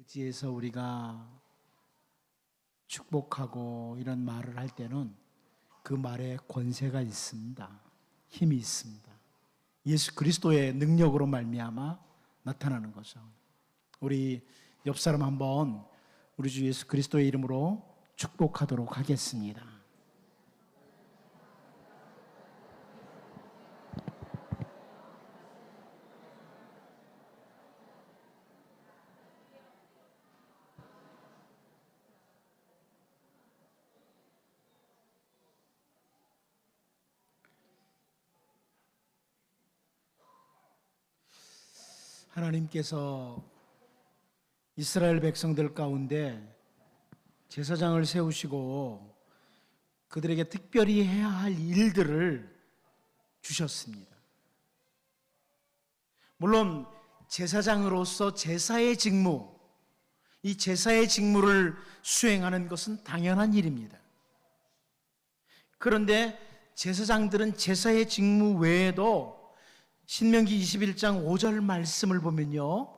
의지해서 우리가 축복하고 이런 말을 할 때는 그 말에 권세가 있습니다. 힘이 있습니다. 예수 그리스도의 능력으로 말미암아 나타나는 거죠. 우리 옆 사람 한번 우리 주 예수 그리스도의 이름으로 축복하도록 하겠습니다. 하나님께서 이스라엘 백성들 가운데 제사장을 세우시고 그들에게 특별히 해야 할 일들을 주셨습니다. 물론 제사장으로서 제사의 직무, 이 제사의 직무를 수행하는 것은 당연한 일입니다. 그런데 제사장들은 제사의 직무 외에도 신명기 21장 5절 말씀을 보면요,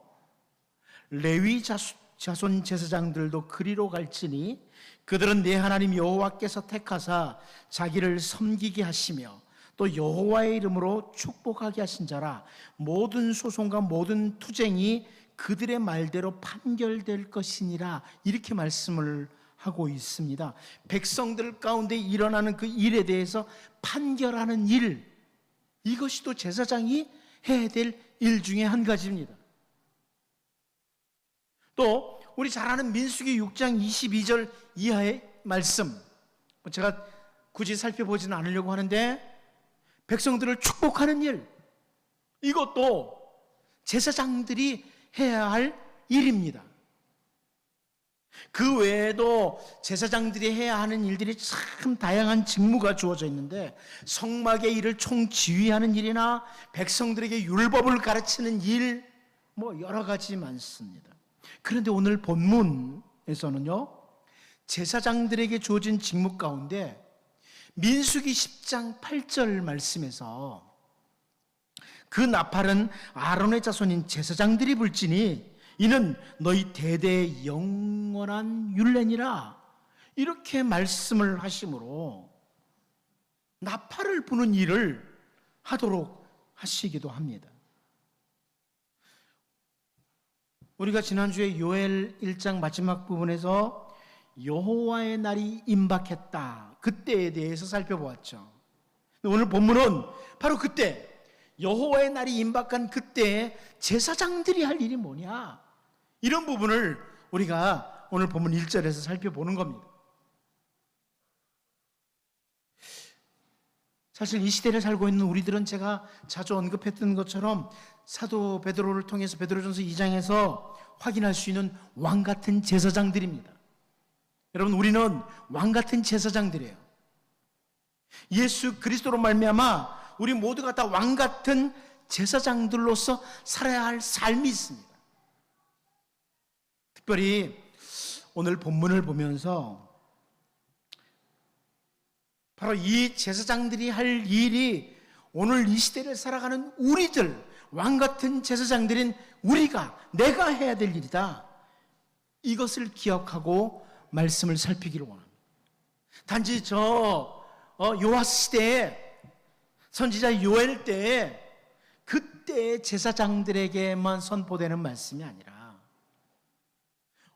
레위 자손 제사장들도 그리로 갈지니 그들은 내 하나님 여호와께서 택하사 자기를 섬기게 하시며 또 여호와의 이름으로 축복하게 하신 자라. 모든 소송과 모든 투쟁이 그들의 말대로 판결될 것이니라. 이렇게 말씀을 하고 있습니다. 백성들 가운데 일어나는 그 일에 대해서 판결하는 일, 이것이 또 제사장이 해야 될 일 중에 한 가지입니다. 또 우리 잘 아는 민수기 6장 22절 이하의 말씀, 제가 굳이 살펴보지는 않으려고 하는데, 백성들을 축복하는 일, 이것도 제사장들이 해야 할 일입니다. 그 외에도 제사장들이 해야 하는 일들이 참 다양한 직무가 주어져 있는데, 성막의 일을 총지휘하는 일이나 백성들에게 율법을 가르치는 일, 여러 가지 많습니다. 그런데 오늘 본문에서는요, 제사장들에게 주어진 직무 가운데 민수기 10장 8절 말씀에서 그 나팔은 아론의 자손인 제사장들이 불지니 이는 너희 대대의 영원한 율례니라, 이렇게 말씀을 하심으로 나팔을 부는 일을 하도록 하시기도 합니다. 우리가 지난주에 요엘 1장 마지막 부분에서 여호와의 날이 임박했다, 그때에 대해서 살펴보았죠. 오늘 본문은 바로 그때, 여호와의 날이 임박한 그때에 제사장들이 할 일이 뭐냐, 이런 부분을 우리가 오늘 본문 1절에서 살펴보는 겁니다. 사실 이 시대를 살고 있는 우리들은 제가 자주 언급했던 것처럼 사도 베드로를 통해서 베드로전서 2장에서 확인할 수 있는 왕같은 제사장들입니다. 여러분, 우리는 왕같은 제사장들이에요. 예수 그리스도로 말미암아 우리 모두가 다 왕같은 제사장들로서 살아야 할 삶이 있습니다. 특별히 오늘 본문을 보면서 바로 이 제사장들이 할 일이 오늘 이 시대를 살아가는 우리들, 왕같은 제사장들인 우리가, 내가 해야 될 일이다, 이것을 기억하고 말씀을 살피기를 원합니다. 단지 요아스 시대에, 선지자 요엘 때에, 그때의 제사장들에게만 선포되는 말씀이 아니라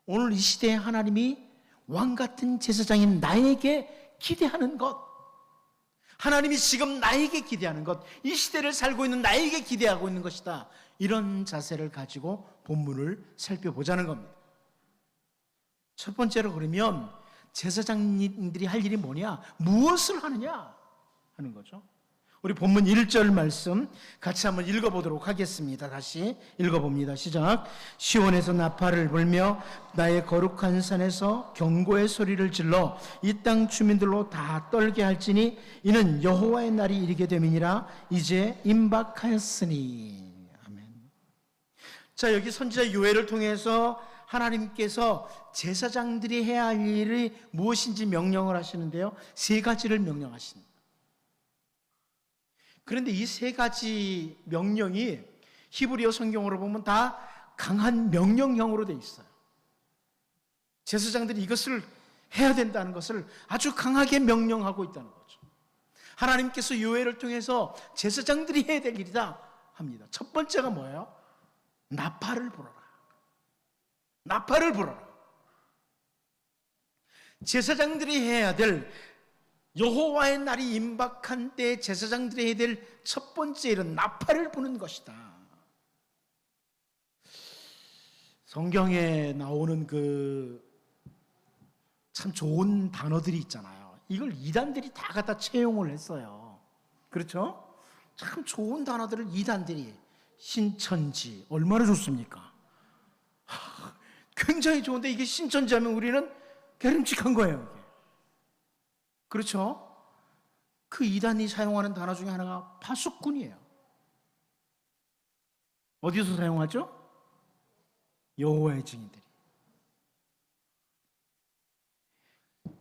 오늘 이 시대에 하나님이 왕같은 제사장인 나에게 기대하는 것, 하나님이 지금 나에게 기대하는 것, 이 시대를 살고 있는 나에게 기대하고 있는 것이다, 이런 자세를 가지고 본문을 살펴보자는 겁니다. 첫 번째로, 그러면 제사장님들이 할 일이 뭐냐, 무엇을 하느냐 하는 거죠. 우리 본문 1절 말씀 같이 한번 읽어보도록 하겠습니다. 다시 읽어봅니다. 시작. 시온에서 나팔을 불며 나의 거룩한 산에서 경고의 소리를 질러 이 땅 주민들로 다 떨게 할지니 이는 여호와의 날이 이르게 됨이니라. 이제 임박하였으니. 아멘. 자, 여기 선지자 요엘을 통해서 하나님께서 제사장들이 해야 할 일이 무엇인지 명령을 하시는데요, 세 가지를 명령하십니다. 그런데 이 세 가지 명령이 히브리어 성경으로 보면 다 강한 명령형으로 되어 있어요. 제사장들이 이것을 해야 된다는 것을 아주 강하게 명령하고 있다는 거죠. 하나님께서 요엘을 통해서 제사장들이 해야 될 일이다 합니다. 첫 번째가 뭐예요? 나팔을 불어라. 나팔을 불어라. 제사장들이 해야 될, 여호와의 날이 임박한 때 제사장들이 해야 될 첫 번째 일은 나팔을 부는 것이다. 성경에 나오는 참 좋은 단어들이 있잖아요. 이걸 이단들이 다 갖다 채용을 했어요. 그렇죠? 참 좋은 단어들을 이단들이, 신천지 얼마나 좋습니까? 굉장히 좋은데 이게 신천지 하면 우리는 게름직한 거예요. 이게. 그렇죠? 그 이단이 사용하는 단어 중에 하나가 파수꾼이에요. 어디서 사용하죠? 여호와의 증인들이.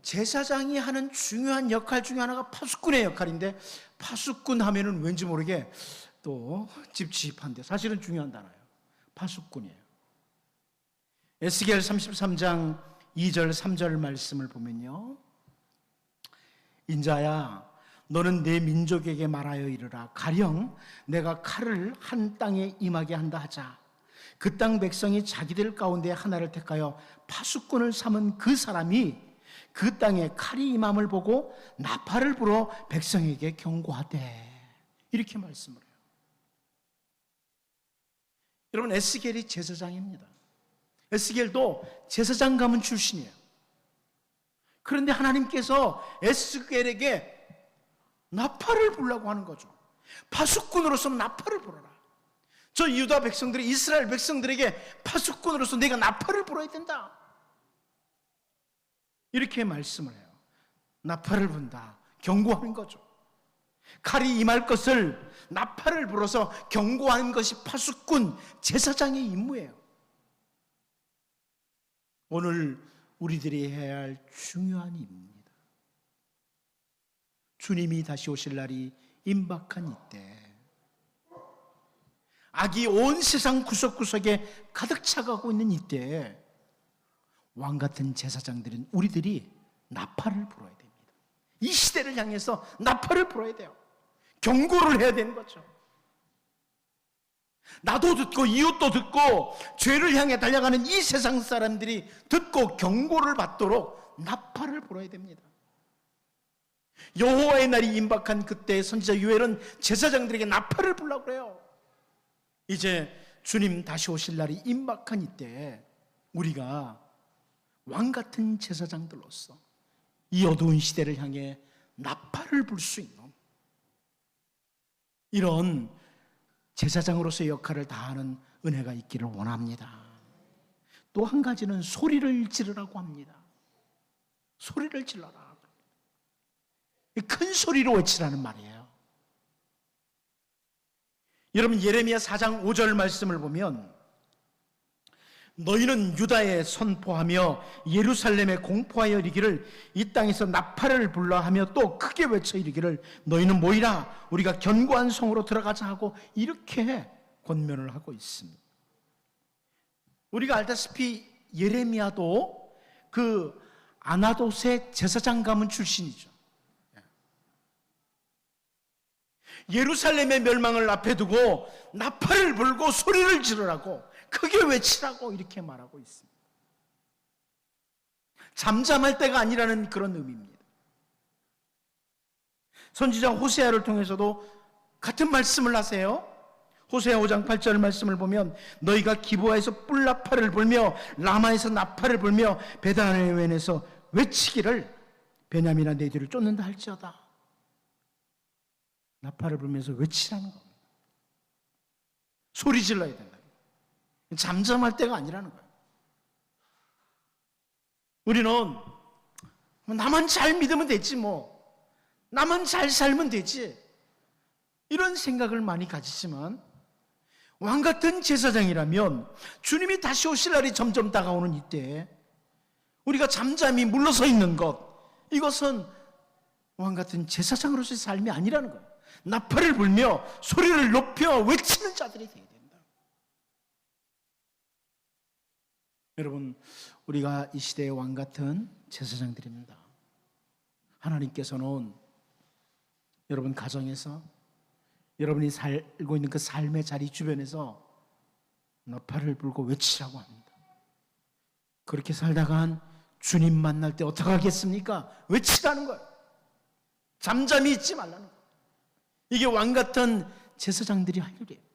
제사장이 하는 중요한 역할 중에 하나가 파수꾼의 역할인데, 파수꾼 하면은 왠지 모르게 또 찝찝한데 사실은 중요한 단어예요. 파수꾼이에요. 에스겔 33장 2절 3절 말씀을 보면요, 인자야 너는 내 민족에게 말하여 이르라. 가령 내가 칼을 한 땅에 임하게 한다 하자. 그 땅 백성이 자기들 가운데 하나를 택하여 파수꾼을 삼은 그 사람이 그 땅에 칼이 임함을 보고 나팔을 불어 백성에게 경고하되. 이렇게 말씀을 해요. 여러분, 에스겔이 제사장입니다. 에스겔도 제사장 가문 출신이에요. 그런데 하나님께서 에스겔에게 나팔을 불라고 하는 거죠. 파수꾼으로서 나팔을 불어라. 저 유다 백성들이, 이스라엘 백성들에게 파수꾼으로서 내가 나팔을 불어야 된다, 이렇게 말씀을 해요. 나팔을 분다, 경고하는 거죠. 칼이 임할 것을 나팔을 불어서 경고하는 것이 파수꾼, 제사장의 임무예요. 오늘 우리들이 해야 할 중요한 임무입니다. 주님이 다시 오실 날이 임박한 이때, 악이 온 세상 구석구석에 가득 차가고 있는 이때, 왕같은 제사장들인 우리들이 나팔을 불어야 됩니다. 이 시대를 향해서 나팔을 불어야 돼요. 경고를 해야 되는 거죠. 나도 듣고 이웃도 듣고 죄를 향해 달려가는 이 세상 사람들이 듣고 경고를 받도록 나팔을 불어야 됩니다. 여호와의 날이 임박한 그때 선지자 요엘은 제사장들에게 나팔을 불라고 그래요. 이제 주님 다시 오실 날이 임박한 이때 우리가 왕같은 제사장들로서 이 어두운 시대를 향해 나팔을 불 수 있는 이런 제사장으로서의 역할을 다하는 은혜가 있기를 원합니다. 또 한 가지는 소리를 지르라고 합니다. 소리를 질러라. 큰 소리로 외치라는 말이에요. 여러분, 예레미야 4장 5절 말씀을 보면, 너희는 유다에 선포하며 예루살렘에 공포하여 이르기를 이 땅에서 나팔을 불러 하며 또 크게 외쳐 이르기를 너희는 모이라 우리가 견고한 성으로 들어가자 하고 이렇게 권면을 하고 있습니다. 우리가 알다시피 예레미야도 그 아나돗의 제사장 가문 출신이죠. 예루살렘의 멸망을 앞에 두고 나팔을 불고 소리를 지르라고, 크게 외치라고 이렇게 말하고 있습니다. 잠잠할 때가 아니라는 그런 의미입니다. 선지자 호세아를 통해서도 같은 말씀을 하세요. 호세아 5장 8절 말씀을 보면 너희가 기브아에서 뿔나팔을 불며 라마에서 나팔을 불며 베다웬에서 외치기를 베냐민아 내 뒤를 쫓는다 할지어다. 나팔을 불면서 외치라는 겁니다. 소리 질러야 된다. 잠잠할 때가 아니라는 거예요. 우리는 나만 잘 믿으면 되지, 나만 잘 살면 되지, 이런 생각을 많이 가지지만 왕같은 제사장이라면 주님이 다시 오실 날이 점점 다가오는 이때 우리가 잠잠히 물러서 있는 것, 이것은 왕같은 제사장으로서의 삶이 아니라는 거예요. 나팔을 불며 소리를 높여 외치는 자들이 되어야 된다. 여러분, 우리가 이 시대의 왕 같은 제사장들입니다. 하나님께서는 여러분 가정에서, 여러분이 살고 있는 그 삶의 자리 주변에서 나팔을 불고 외치라고 합니다. 그렇게 살다간 주님 만날 때 어떻게 하겠습니까? 외치라는 거예요. 잠잠히 있지 말라는 거예요. 이게 왕 같은 제사장들이 할 일이에요.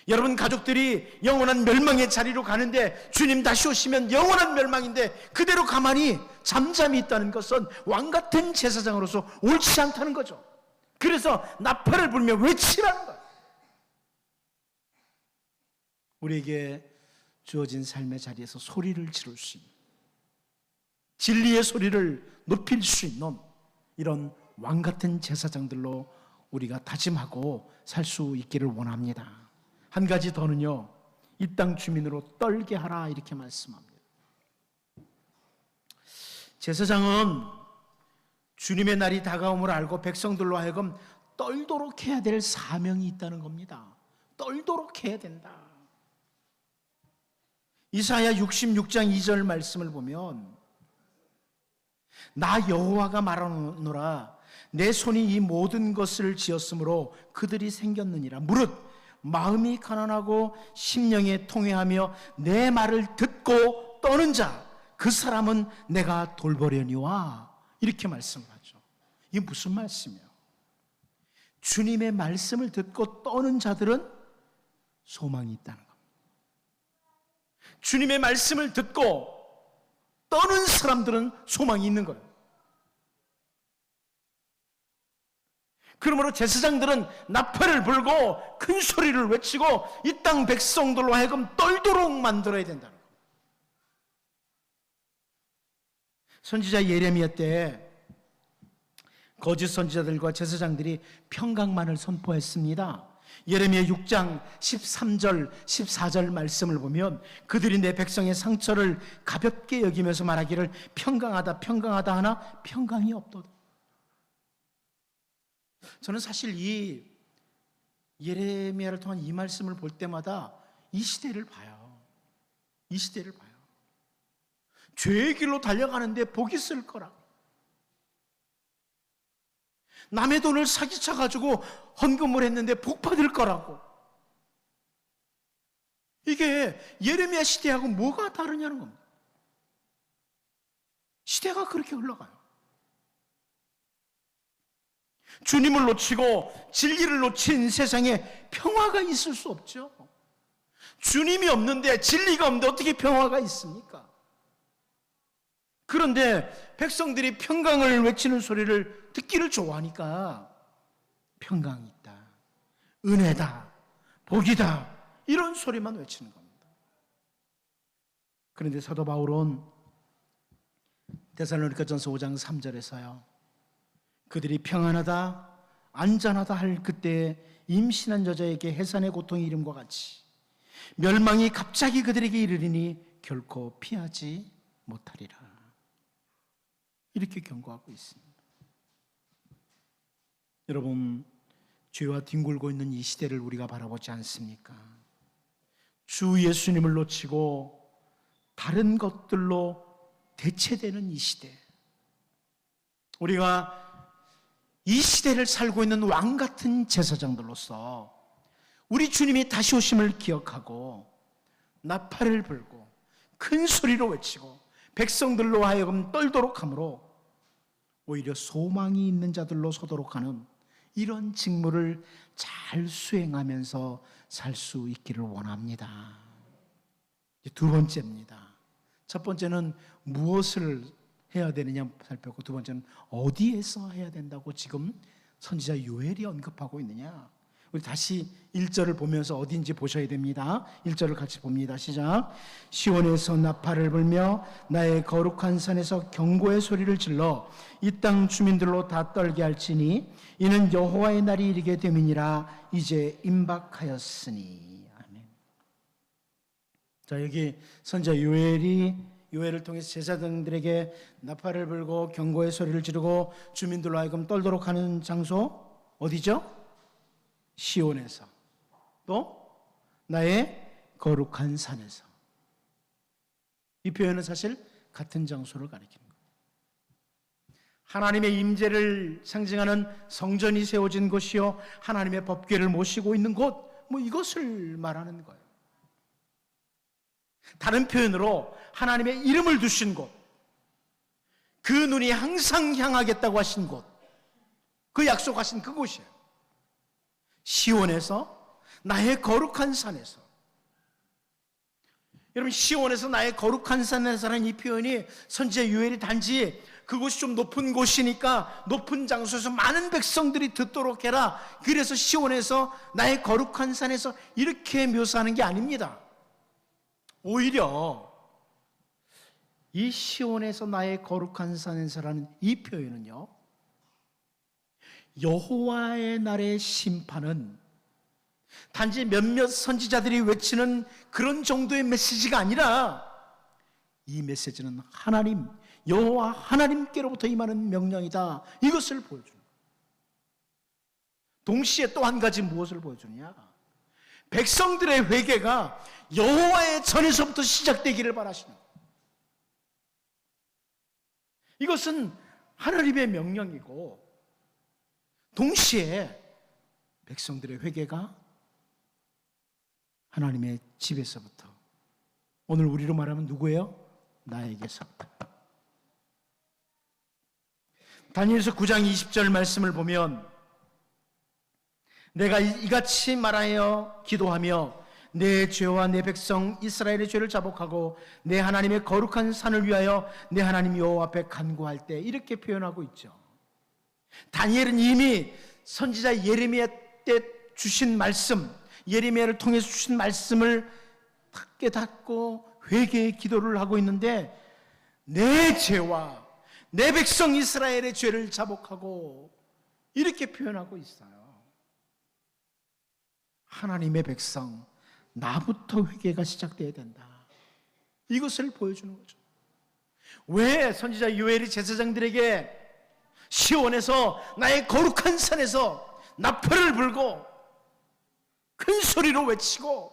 여러분 가족들이 영원한 멸망의 자리로 가는데 주님 다시 오시면 영원한 멸망인데 그대로 가만히 잠잠히 있다는 것은 왕 같은 제사장으로서 옳지 않다는 거죠. 그래서 나팔을 불며 외치라는 거예요. 우리에게 주어진 삶의 자리에서 소리를 지를 수 있는, 진리의 소리를 높일 수 있는 이런 왕 같은 제사장들로 우리가 다짐하고 살 수 있기를 원합니다. 한 가지 더는요, 이 땅 주민으로 떨게 하라 이렇게 말씀합니다. 제사장은 주님의 날이 다가옴을 알고 백성들로 하여금 떨도록 해야 될 사명이 있다는 겁니다. 떨도록 해야 된다. 이사야 66장 2절 말씀을 보면 나 여호와가 말하노라 내 손이 이 모든 것을 지었으므로 그들이 생겼느니라. 무릇 마음이 가난하고 심령에 통회하며 내 말을 듣고 떠는 자 그 사람은 내가 돌보려니와 이렇게 말씀하죠. 이게 무슨 말씀이에요? 주님의 말씀을 듣고 떠는 자들은 소망이 있다는 겁니다. 주님의 말씀을 듣고 떠는 사람들은 소망이 있는 거예요. 그러므로 제사장들은 나팔을 불고 큰 소리를 외치고 이 땅 백성들로 하여금 떨도록 만들어야 된다는 거예요. 선지자 예레미야 때 거짓 선지자들과 제사장들이 평강만을 선포했습니다. 예레미야 6장 13절 14절 말씀을 보면 그들이 내 백성의 상처를 가볍게 여기면서 말하기를 평강하다 평강하다 하나 평강이 없도다. 저는 사실 이 예레미야를 통한 이 말씀을 볼 때마다 이 시대를 봐요. 이 시대를 봐요. 죄의 길로 달려가는데 복이 있을 거라. 남의 돈을 사기쳐가지고 헌금을 했는데 복 받을 거라고. 이게 예레미야 시대하고 뭐가 다르냐는 겁니다. 시대가 그렇게 흘러가요. 주님을 놓치고 진리를 놓친 세상에 평화가 있을 수 없죠. 주님이 없는데 진리가 없는데 어떻게 평화가 있습니까? 그런데 백성들이 평강을 외치는 소리를 듣기를 좋아하니까 평강이 있다, 은혜다, 복이다 이런 소리만 외치는 겁니다. 그런데 사도 바울은 데살로니가전서 5장 3절에서요 그들이 평안하다 안전하다 할 그때 임신한 여자에게 해산의 고통이 이름과 같이 멸망이 갑자기 그들에게 이르리니 결코 피하지 못하리라 이렇게 경고하고 있습니다. 여러분 죄와 뒹굴고 있는 이 시대를 우리가 바라보지 않습니까? 주 예수님을 놓치고 다른 것들로 대체되는 이 시대, 우리가 이 시대를 살고 있는 왕 같은 제사장들로서 우리 주님이 다시 오심을 기억하고 나팔을 불고 큰 소리로 외치고 백성들로 하여금 떨도록 함으로 오히려 소망이 있는 자들로 서도록 하는 이런 직무를 잘 수행하면서 살 수 있기를 원합니다. 두 번째입니다. 첫 번째는 무엇을 해야 되느냐 살펴보고 두 번째는 어디에서 해야 된다고 지금 선지자 요엘이 언급하고 있느냐. 우리 다시 1절을 보면서 어딘지 보셔야 됩니다. 1절을 같이 봅니다. 시작. 시온에서 나팔을 불며 나의 거룩한 산에서 경고의 소리를 질러 이 땅 주민들로 다 떨게 할지니 이는 여호와의 날이 이르게 됨이니라 이제 임박하였으니. 아멘. 자, 여기 선지자 요엘을 통해서 제사장들에게 나팔을 불고 경고의 소리를 지르고 주민들로 하여금 떨도록 하는 장소 어디죠? 시온에서, 또 나의 거룩한 산에서. 이 표현은 사실 같은 장소를 가리키는 거예요. 하나님의 임재를 상징하는 성전이 세워진 곳이요, 하나님의 법궤를 모시고 있는 곳, 이것을 말하는 거예요. 다른 표현으로 하나님의 이름을 두신 곳, 그 눈이 항상 향하겠다고 하신 곳, 그 약속하신 그곳이에요. 시온에서, 나의 거룩한 산에서. 여러분, 시온에서 나의 거룩한 산에서라는 이 표현이 선지자 요엘이 단지 그곳이 좀 높은 곳이니까 높은 장소에서 많은 백성들이 듣도록 해라, 그래서 시온에서 나의 거룩한 산에서 이렇게 묘사하는 게 아닙니다. 오히려 이 시온에서 나의 거룩한 산에서라는 이 표현은요, 여호와의 날의 심판은 단지 몇몇 선지자들이 외치는 그런 정도의 메시지가 아니라, 이 메시지는 하나님, 여호와 하나님께로부터 임하는 명령이다, 이것을 보여주는. 동시에 또 한 가지 무엇을 보여주느냐, 백성들의 회개가 여호와의 전에서부터 시작되기를 바라시는 거예요. 이것은 하나님의 명령이고, 동시에 백성들의 회개가 하나님의 집에서부터, 오늘 우리로 말하면 누구예요? 나에게서부터. 다니엘서 9장 20절 말씀을 보면, 내가 이같이 말하여 기도하며 내 죄와 내 백성 이스라엘의 죄를 자복하고 내 하나님의 거룩한 산을 위하여 내 하나님 여호와 앞에 간구할 때, 이렇게 표현하고 있죠. 다니엘은 이미 선지자 예레미야 때 주신 말씀, 예레미야를 통해서 주신 말씀을 깨닫고 회개의 기도를 하고 있는데, 내 죄와 내 백성 이스라엘의 죄를 자복하고, 이렇게 표현하고 있어요. 하나님의 백성, 나부터 회개가 시작돼야 된다, 이것을 보여주는 거죠. 왜 선지자 요엘이 제사장들에게 시온에서 나의 거룩한 산에서 나팔을 불고 큰 소리로 외치고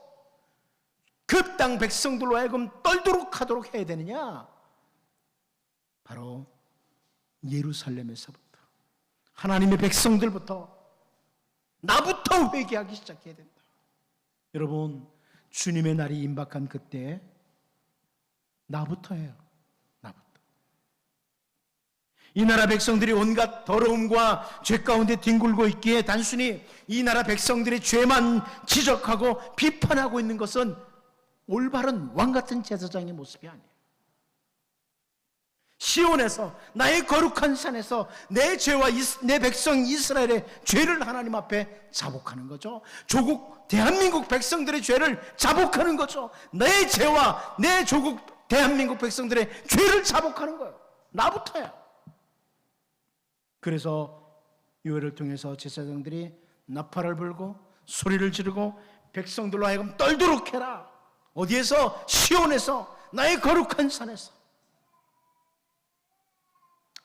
그 땅 백성들로 하여금 떨도록 하도록 해야 되느냐? 바로 예루살렘에서부터, 하나님의 백성들부터, 나부터 회개하기 시작해야 된다. 여러분, 주님의 날이 임박한 그때 나부터 해요. 나부터. 이 나라 백성들이 온갖 더러움과 죄 가운데 뒹굴고 있기에 단순히 이 나라 백성들의 죄만 지적하고 비판하고 있는 것은 올바른 왕같은 제사장의 모습이 아니에요. 시온에서, 나의 거룩한 산에서 내 죄와 내 백성 이스라엘의 죄를 하나님 앞에 자복하는 거죠. 조국 대한민국 백성들의 죄를 자복하는 거죠. 내 죄와 내 조국 대한민국 백성들의 죄를 자복하는 거예요. 나부터야. 그래서 요엘을 통해서 제사장들이 나팔을 불고 소리를 지르고 백성들로 하여금 떨도록 해라. 어디에서? 시온에서, 나의 거룩한 산에서.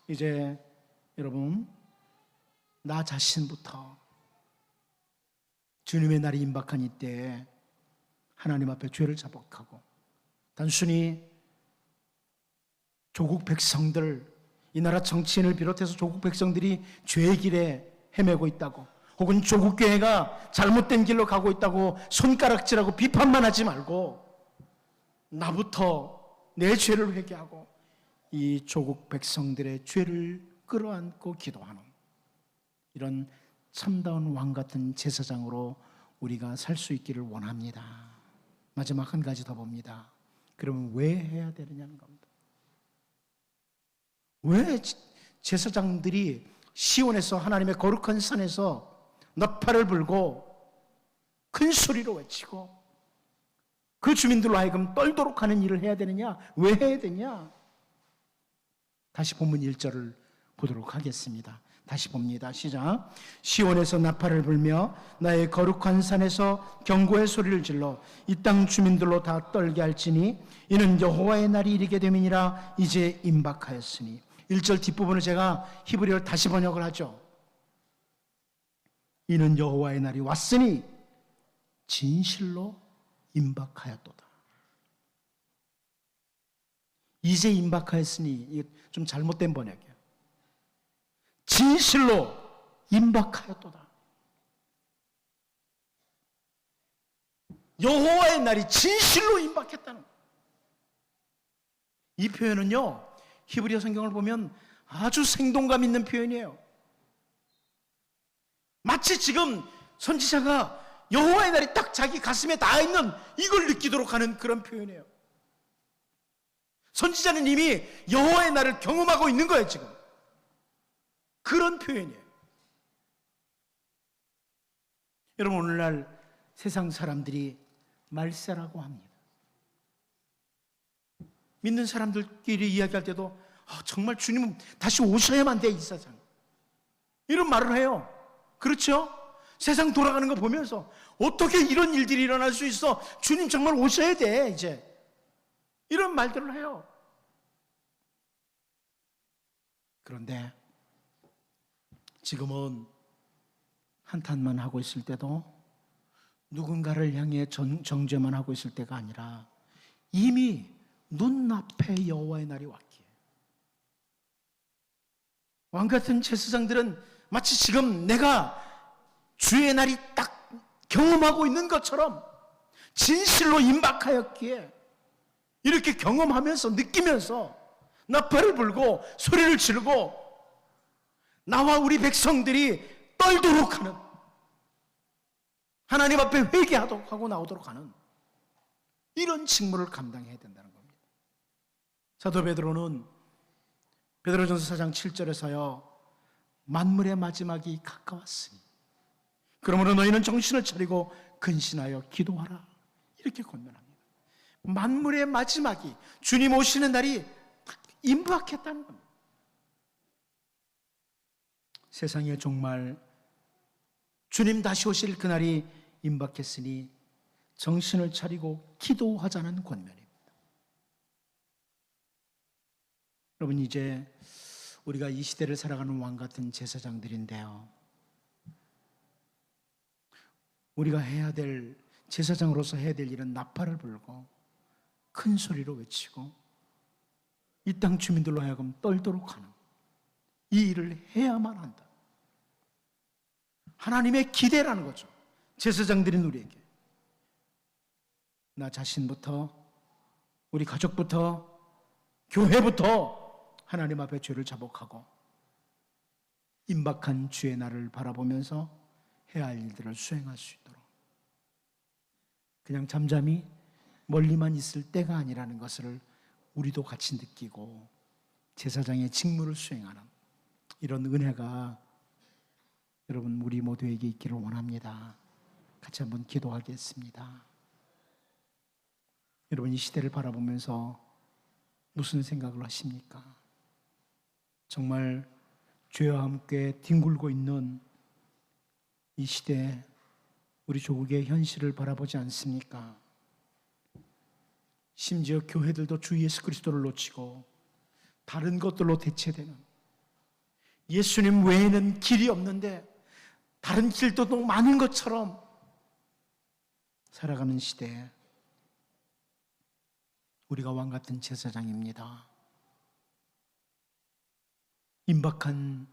이제 여러분, 나 자신부터 주님의 날이 임박한 이때에 하나님 앞에 죄를 자복하고, 단순히 조국 백성들, 이 나라 정치인을 비롯해서 조국 백성들이 죄의 길에 헤매고 있다고, 혹은 조국 교회가 잘못된 길로 가고 있다고 손가락질하고 비판만 하지 말고, 나부터 내 죄를 회개하고 이 조국 백성들의 죄를 끌어안고 기도하는, 이런 참다운 왕 같은 제사장으로 우리가 살 수 있기를 원합니다. 마지막 한 가지 더 봅니다. 그러면 왜 해야 되느냐는 겁니다. 왜 제사장들이 시온에서, 하나님의 거룩한 산에서 나팔을 불고 큰 소리로 외치고 그 주민들로 하여금 떨도록 하는 일을 해야 되느냐? 왜 해야 되냐? 다시 본문 1절을 보도록 하겠습니다. 다시 봅니다. 시작. 시온에서 나팔을 불며 나의 거룩한 산에서 경고의 소리를 질러 이 땅 주민들로 다 떨게 할지니 이는 여호와의 날이 이르게 됨이니라. 이제 임박하였으니. 1절 뒷부분을 제가 히브리어를 다시 번역을 하죠. 이는 여호와의 날이 왔으니 진실로 임박하였도다. 이제 임박하였으니, 이게 좀 잘못된 번역이에요. 진실로 임박하였도다. 여호와의 날이 진실로 임박했다는 거예요. 이 표현은요, 히브리어 성경을 보면 아주 생동감 있는 표현이에요. 마치 지금 선지자가 여호와의 날이 딱 자기 가슴에 닿아 있는 이걸 느끼도록 하는 그런 표현이에요. 선지자는 이미 여호와의 날을 경험하고 있는 거예요, 지금. 그런 표현이에요. 여러분, 오늘날 세상 사람들이 말세라고 합니다. 믿는 사람들끼리 이야기할 때도 정말 주님은 다시 오셔야만 돼, 이 세상. 이런 말을 해요. 그렇죠? 세상 돌아가는 거 보면서 어떻게 이런 일들이 일어날 수 있어? 주님 정말 오셔야 돼, 이제. 이런 말들을 해요. 그런데 지금은 한탄만 하고 있을 때도, 누군가를 향해 정죄만 하고 있을 때가 아니라 이미 눈앞에 여호와의 날이 왔기에, 왕같은 제사장들은 마치 지금 내가 주의 날이 딱 경험하고 있는 것처럼 진실로 임박하였기에 이렇게 경험하면서 느끼면서 나팔을 불고 소리를 지르고 나와 우리 백성들이 떨도록 하는, 하나님 앞에 회개하도록 하고 나오도록 하는 이런 직무를 감당해야 된다는 겁니다. 사도 베드로는 베드로전서 4장 7절에서요, 만물의 마지막이 가까웠으니 그러므로 너희는 정신을 차리고 근신하여 기도하라, 이렇게 권면합니다. 만물의 마지막이, 주님 오시는 날이 임박했다는 겁니다. 세상에 정말 주님 다시 오실 그날이 임박했으니 정신을 차리고 기도하자는 권면입니다. 여러분, 이제 우리가 이 시대를 살아가는 왕같은 제사장들인데요, 우리가 해야 될, 제사장으로서 해야 될 일은 나팔을 불고 큰 소리로 외치고 이 땅 주민들로 하여금 떨도록 하는 이 일을 해야만 한다. 하나님의 기대라는 거죠. 제사장들인 우리에게. 나 자신부터, 우리 가족부터, 교회부터 하나님 앞에 죄를 자복하고 임박한 주의 날을 바라보면서 해야 할 일들을 수행할 수 있도록, 그냥 잠잠히 멀리만 있을 때가 아니라는 것을 우리도 같이 느끼고 제사장의 직무를 수행하는 이런 은혜가 여러분 우리 모두에게 있기를 원합니다. 같이 한번 기도하겠습니다. 여러분, 이 시대를 바라보면서 무슨 생각을 하십니까? 정말 죄와 함께 뒹굴고 있는 이 시대, 우리 조국의 현실을 바라보지 않습니까? 심지어 교회들도 주 예수 그리스도를 놓치고 다른 것들로 대체되는, 예수님 외에는 길이 없는데 다른 길도 너무 많은 것처럼 살아가는 시대에 우리가 왕같은 제사장입니다. 임박한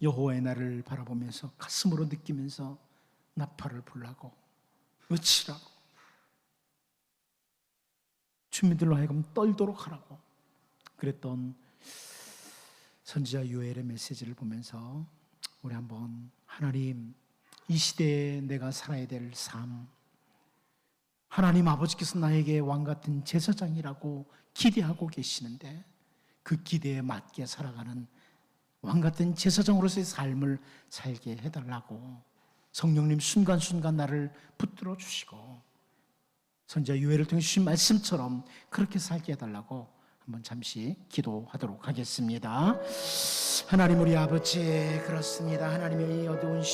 여호와의 날을 바라보면서 가슴으로 느끼면서 나팔을 불라고 외치라고, 주민들로 하여금 떨도록 하라고 그랬던 선지자 요엘의 메시지를 보면서 우리 한번, 하나님, 이 시대에 내가 살아야 될 삶, 하나님 아버지께서 나에게 왕같은 제사장이라고 기대하고 계시는데 그 기대에 맞게 살아가는 왕같은 제사장으로서의 삶을 살게 해달라고 성령님 순간순간 나를 붙들어 주시고 선지자 요엘을 통해 주신 말씀처럼 그렇게 살게 해달라고 한번 잠시 기도하도록 하겠습니다. 하나님 우리 아버지, 그렇습니다. 하나님의 이 어두운